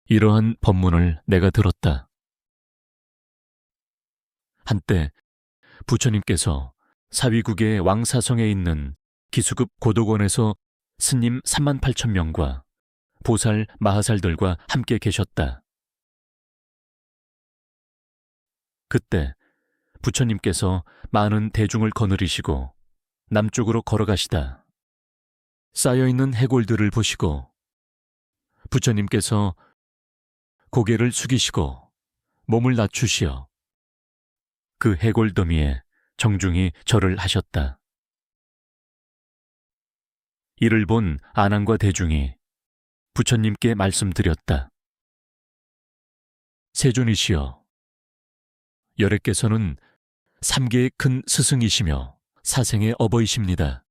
이러한 법문을 내가 들었다. 한때 부처님께서 사위국의 왕사성에 있는 기수급 고독원에서 스님 38,000명과 보살 마하살들과 함께 계셨다. 그때 부처님께서 많은 대중을 거느리시고 남쪽으로 걸어가시다 쌓여있는 해골들을 보시고 부처님께서 고개를 숙이시고 몸을 낮추시어 그 해골 더미에 정중히 절을 하셨다. 이를 본 아난과 대중이 부처님께 말씀드렸다. 세존이시여, 열애께서는 3계의 큰 스승이시며 사생의 어버이십니다.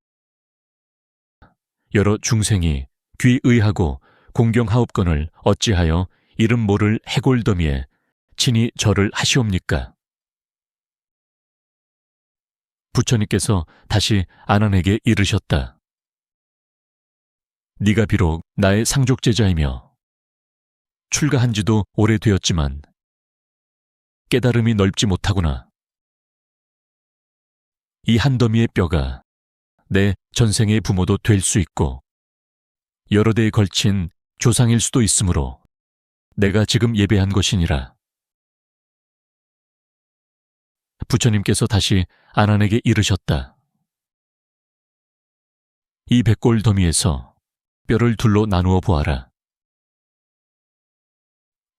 여러 중생이 귀의하고 공경하옵건을 어찌하여 이름 모를 해골더미에 친히 절을 하시옵니까? 부처님께서 다시 아난에게 이르셨다. 네가 비록 나의 상족제자이며 출가한 지도 오래되었지만 깨달음이 넓지 못하구나. 이 한 더미의 뼈가 내 전생의 부모도 될 수 있고 여러 대에 걸친 조상일 수도 있으므로 내가 지금 예배한 것이니라. 부처님께서 다시 아난에게 이르셨다. 이 백골 더미에서 뼈를 둘로 나누어 보아라.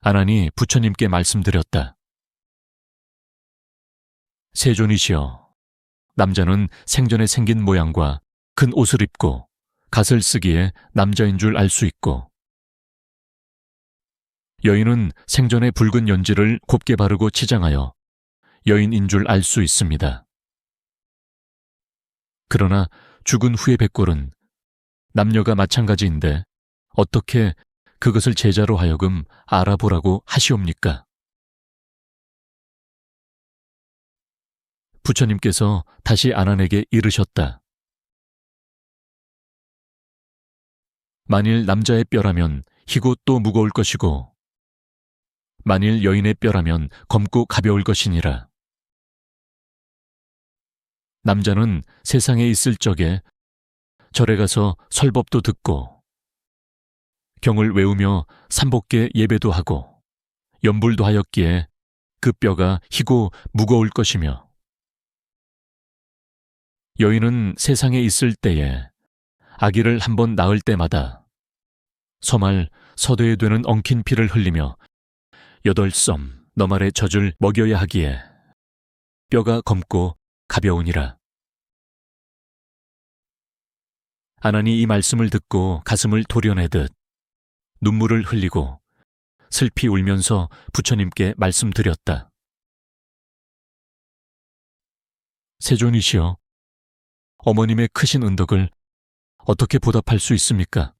아난이 부처님께 말씀드렸다. 세존이시여, 남자는 생전에 생긴 모양과 큰 옷을 입고 갓을 쓰기에 남자인 줄 알 수 있고 여인은 생전에 붉은 연지를 곱게 바르고 치장하여 여인인 줄 알 수 있습니다. 그러나 죽은 후의 백골은 남녀가 마찬가지인데 어떻게 그것을 제자로 하여금 알아보라고 하시옵니까? 부처님께서 다시 아난에게 이르셨다. 만일 남자의 뼈라면 희고 또 무거울 것이고 만일 여인의 뼈라면 검고 가벼울 것이니라. 남자는 세상에 있을 적에 절에 가서 설법도 듣고 경을 외우며 삼복계 예배도 하고 염불도 하였기에 그 뼈가 희고 무거울 것이며 여인은 세상에 있을 때에 아기를 한번 낳을 때마다 서말 서대에 되는 엉킨 피를 흘리며 8섬 너말의 젖을 먹여야 하기에 뼈가 검고 가벼우니라. 아난이 이 말씀을 듣고 가슴을 도려내듯 눈물을 흘리고 슬피 울면서 부처님께 말씀드렸다. 세존이시여, 어머님의 크신 은덕을 어떻게 보답할 수 있습니까?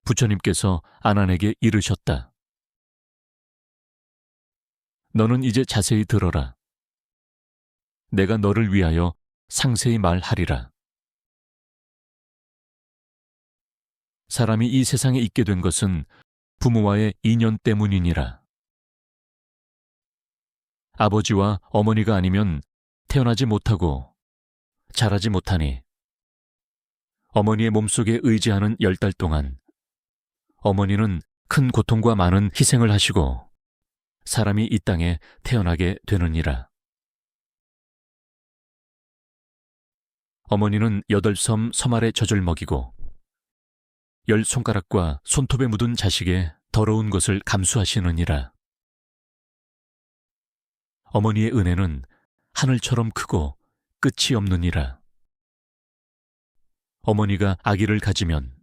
부처님께서 아난에게 이르셨다. 너는 이제 자세히 들어라. 내가 너를 위하여 상세히 말하리라. 사람이 이 세상에 있게 된 것은 부모와의 인연 때문이니라. 아버지와 어머니가 아니면 태어나지 못하고 자라지 못하니 어머니의 몸속에 의지하는 10달 동안 어머니는 큰 고통과 많은 희생을 하시고 사람이 이 땅에 태어나게 되느니라. 어머니는 8섬 서말의 젖을 먹이고 10손가락과 손톱에 묻은 자식의 더러운 것을 감수하시느니라. 어머니의 은혜는 하늘처럼 크고 끝이 없느니라. 어머니가 아기를 가지면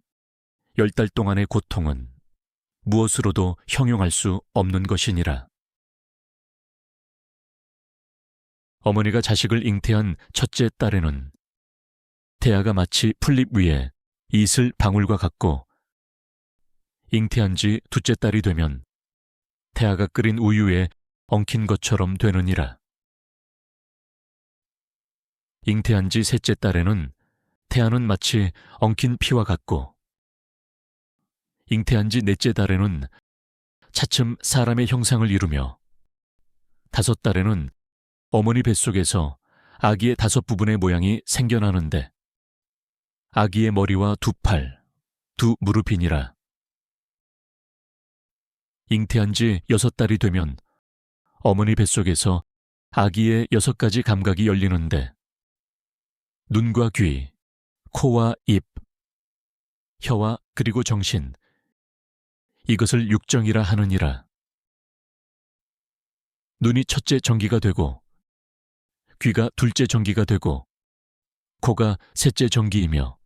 10달 동안의 고통은 무엇으로도 형용할 수 없는 것이니라. 어머니가 자식을 잉태한 첫째 딸에는 태아가 마치 풀잎 위에 이슬 방울과 같고 잉태한 지 둘째 딸이 되면 태아가 끓인 우유에 엉킨 것처럼 되느니라. 잉태한 지 셋째 딸에는 태아는 마치 엉킨 피와 같고 잉태한 지 넷째 달에는 차츰 사람의 형상을 이루며 다섯 달에는 어머니 뱃속에서 아기의 다섯 부분의 모양이 생겨나는데 아기의 머리와 두 팔, 두 무릎이니라. 잉태한 지 여섯 달이 되면 어머니 뱃속에서 아기의 여섯 가지 감각이 열리는데 눈과 귀, 코와 입, 혀와 그리고 정신, 이것을 육정이라 하느니라. 눈이 첫째 정기가 되고 귀가 둘째 정기가 되고 코가 셋째 정기이며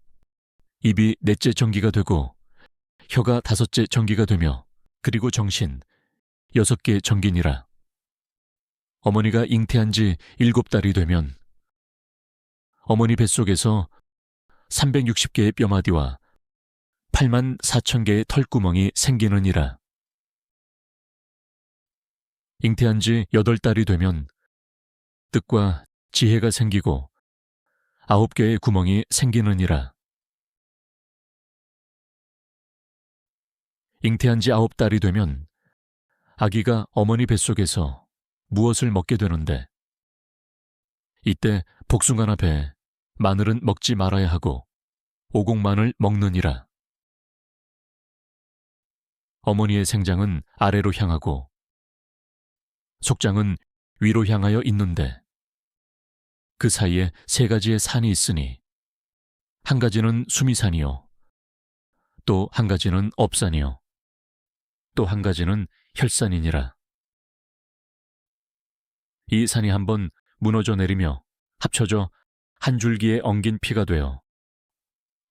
입이 넷째 정기가 되고 혀가 다섯째 정기가 되며 그리고 정신 여섯 개 정기니라. 어머니가 잉태한 지 7달이 되면 어머니 뱃속에서 360개의 뼈마디와 84,000개의 털구멍이 생기느니라. 잉태한 지 8달이 되면 뜻과 지혜가 생기고 9개의 구멍이 생기느니라. 잉태한 지 9달이 되면 아기가 어머니 뱃속에서 무엇을 먹게 되는데 이때 복숭아나 배, 마늘은 먹지 말아야 하고 오곡만을 먹느니라. 어머니의 생장은 아래로 향하고 속장은 위로 향하여 있는데 그 사이에 세 가지의 산이 있으니 한 가지는 수미산이요 또 한 가지는 업산이요 또 한 가지는 혈산이니라. 이 산이 한번 무너져 내리며 합쳐져 한 줄기에 엉긴 피가 되어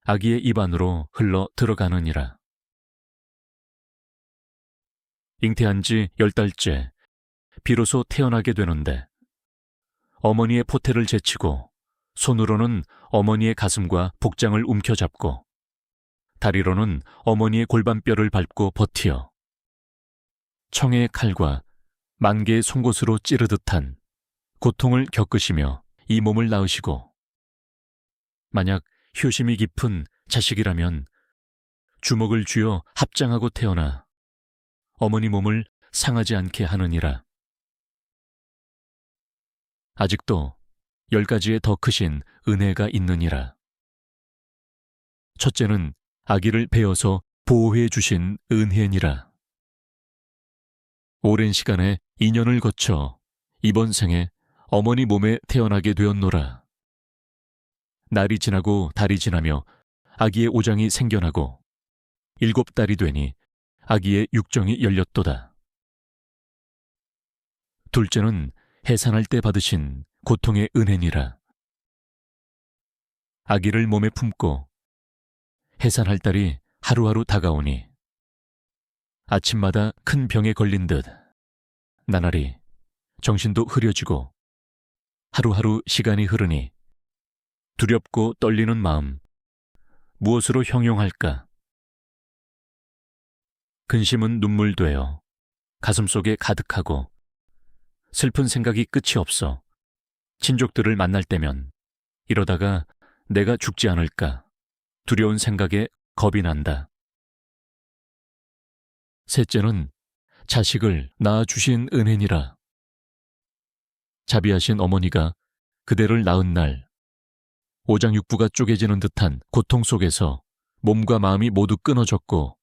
아기의 입 안으로 흘러 들어가느니라. 잉태한 지 10달째 비로소 태어나게 되는데 어머니의 포태를 제치고 손으로는 어머니의 가슴과 복장을 움켜잡고 다리로는 어머니의 골반뼈를 밟고 버티어 청의 칼과 만개의 송곳으로 찌르듯한 고통을 겪으시며 이 몸을 낳으시고 만약 효심이 깊은 자식이라면 주먹을 쥐어 합장하고 태어나 어머니 몸을 상하지 않게 하느니라. 아직도 10가지의 더 크신 은혜가 있느니라. 첫째는 아기를 베어서 보호해 주신 은혜니라. 오랜 시간에 인연을 거쳐 이번 생에 어머니 몸에 태어나게 되었노라. 날이 지나고 달이 지나며 아기의 오장이 생겨나고 7달이 되니 아기의 육정이 열렸도다. 둘째는 해산할 때 받으신 고통의 은혜니라. 아기를 몸에 품고 해산할 달이 하루하루 다가오니 아침마다 큰 병에 걸린 듯 나날이 정신도 흐려지고 하루하루 시간이 흐르니 두렵고 떨리는 마음 무엇으로 형용할까? 근심은 눈물 되어 가슴속에 가득하고 슬픈 생각이 끝이 없어 친족들을 만날 때면 이러다가 내가 죽지 않을까 두려운 생각에 겁이 난다. 셋째는 자식을 낳아주신 은혜니라. 자비하신 어머니가 그대를 낳은 날 오장육부가 쪼개지는 듯한 고통 속에서 몸과 마음이 모두 끊어졌고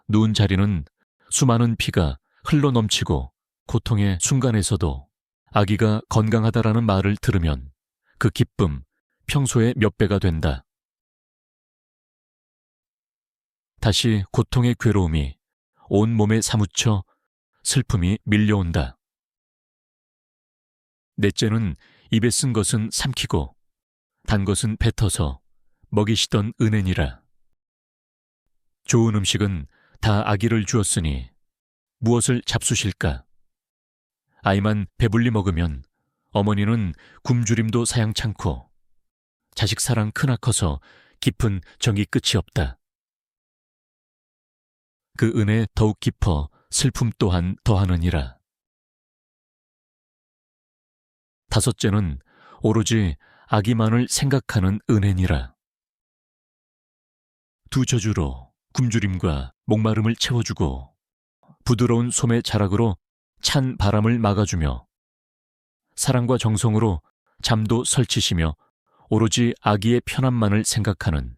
누운 자리는 수많은 피가 흘러넘치고 고통의 순간에서도 아기가 건강하다라는 말을 들으면 그 기쁨 평소의 몇 배가 된다. 다시 고통의 괴로움이 온 몸에 사무쳐 슬픔이 밀려온다. 넷째는 입에 쓴 것은 삼키고 단 것은 뱉어서 먹이시던 은혜니라. 좋은 음식은 다 아기를 주었으니 무엇을 잡수실까? 아이만 배불리 먹으면 어머니는 굶주림도 사양찮고 자식 사랑 크나커서 깊은 정이 끝이 없다. 그 은혜 더욱 깊어 슬픔 또한 더하느니라. 다섯째는 오로지 아기만을 생각하는 은혜니라. 두 저주로 굶주림과 목마름을 채워주고 부드러운 솜의 자락으로 찬 바람을 막아주며 사랑과 정성으로 잠도 설치시며 오로지 아기의 편함만을 생각하는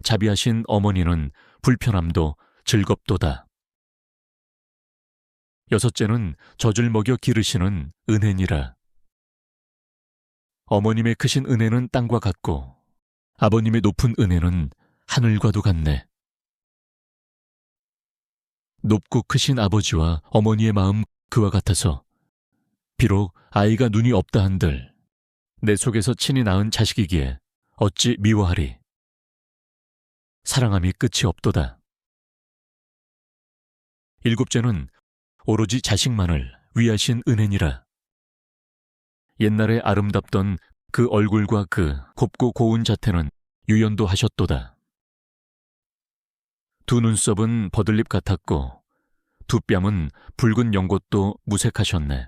자비하신 어머니는 불편함도 즐겁도다. 여섯째는 젖을 먹여 기르시는 은혜니라. 어머님의 크신 은혜는 땅과 같고 아버님의 높은 은혜는 하늘과도 같네. 높고 크신 아버지와 어머니의 마음 그와 같아서 비록 아이가 눈이 없다 한들 내 속에서 친히 낳은 자식이기에 어찌 미워하리. 사랑함이 끝이 없도다. 일곱째는 오로지 자식만을 위하신 은혜니라. 옛날에 아름답던 그 얼굴과 그 곱고 고운 자태는 유연도 하셨도다. 두 눈썹은 버들잎 같았고 두 뺨은 붉은 연꽃도 무색하셨네.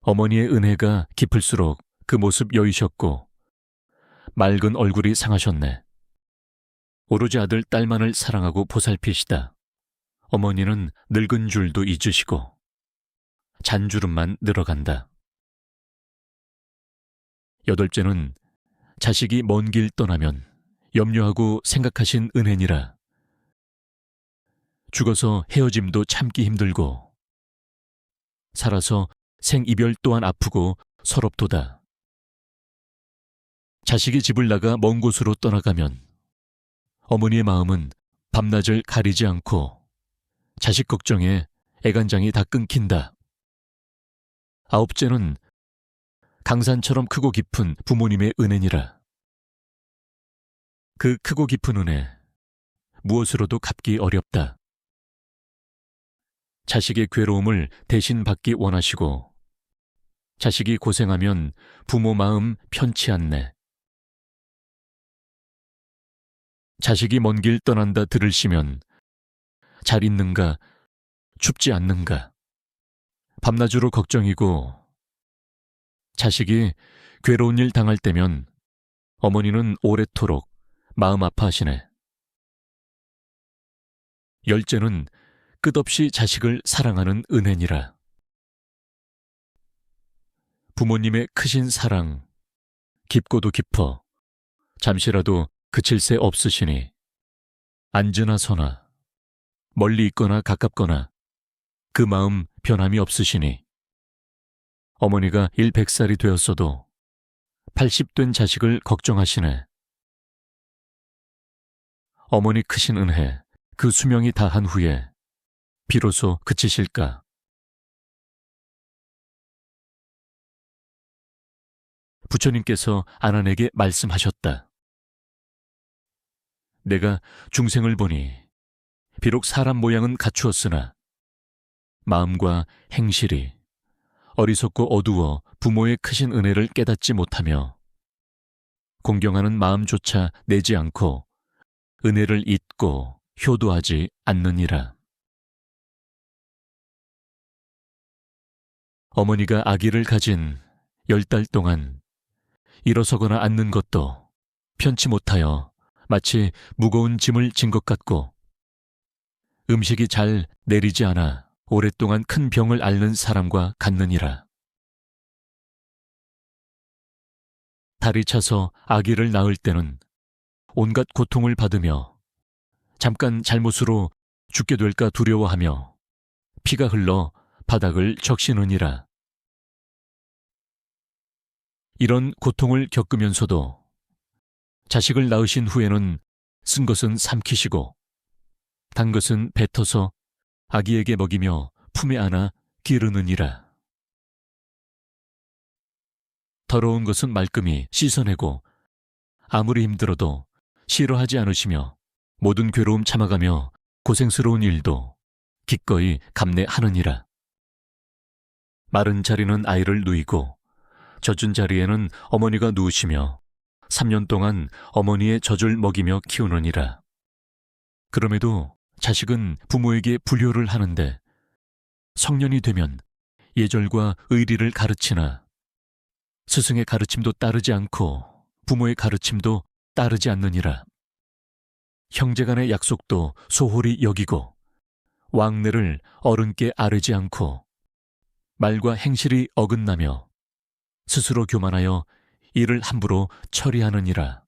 어머니의 은혜가 깊을수록 그 모습 여위셨고 맑은 얼굴이 상하셨네. 오로지 아들 딸만을 사랑하고 보살피시다. 어머니는 늙은 줄도 잊으시고 잔주름만 늘어간다. 여덟째는 자식이 먼 길 떠나면 염려하고 생각하신 은혜니라. 죽어서 헤어짐도 참기 힘들고 살아서 생이별 또한 아프고 서럽도다. 자식이 집을 나가 먼 곳으로 떠나가면 어머니의 마음은 밤낮을 가리지 않고 자식 걱정에 애간장이 다 끊긴다. 아홉째는 강산처럼 크고 깊은 부모님의 은혜니라. 그 크고 깊은 은혜 무엇으로도 갚기 어렵다. 자식의 괴로움을 대신 받기 원하시고 자식이 고생하면 부모 마음 편치 않네. 자식이 먼 길 떠난다 들으시면 잘 있는가 춥지 않는가 밤낮으로 걱정이고 자식이 괴로운 일 당할 때면 어머니는 오래도록 마음 아파하시네. 열째는 끝없이 자식을 사랑하는 은혜니라. 부모님의 크신 사랑 깊고도 깊어 잠시라도 그칠 새 없으시니 앉으나 서나 멀리 있거나 가깝거나 그 마음 변함이 없으시니 어머니가 100살이 되었어도 80 된 자식을 걱정하시네. 어머니 크신 은혜 그 수명이 다한 후에 비로소 그치실까? 부처님께서 아난에게 말씀하셨다. 내가 중생을 보니 비록 사람 모양은 갖추었으나 마음과 행실이 어리석고 어두워 부모의 크신 은혜를 깨닫지 못하며 공경하는 마음조차 내지 않고 은혜를 잊고 효도하지 않느니라. 어머니가 아기를 가진 10달 동안 일어서거나 앉는 것도 편치 못하여 마치 무거운 짐을 진 것 같고 음식이 잘 내리지 않아 오랫동안 큰 병을 앓는 사람과 같느니라. 다리 차서 아기를 낳을 때는 온갖 고통을 받으며 잠깐 잘못으로 죽게 될까 두려워하며 피가 흘러 바닥을 적시느니라. 이런 고통을 겪으면서도 자식을 낳으신 후에는 쓴 것은 삼키시고 단 것은 뱉어서 아기에게 먹이며 품에 안아 기르느니라. 더러운 것은 말끔히 씻어내고 아무리 힘들어도 싫어하지 않으시며 모든 괴로움 참아가며 고생스러운 일도 기꺼이 감내하느니라. 마른 자리는 아이를 누이고 젖은 자리에는 어머니가 누우시며 3년 동안 어머니의 젖을 먹이며 키우느니라. 그럼에도 자식은 부모에게 불효를 하는데 성년이 되면 예절과 의리를 가르치나 스승의 가르침도 따르지 않고 부모의 가르침도 따르지 않느니라. 형제간의 약속도 소홀히 여기고 왕래를 어른께 아뢰지 않고 말과 행실이 어긋나며 스스로 교만하여 이를 함부로 처리하느니라.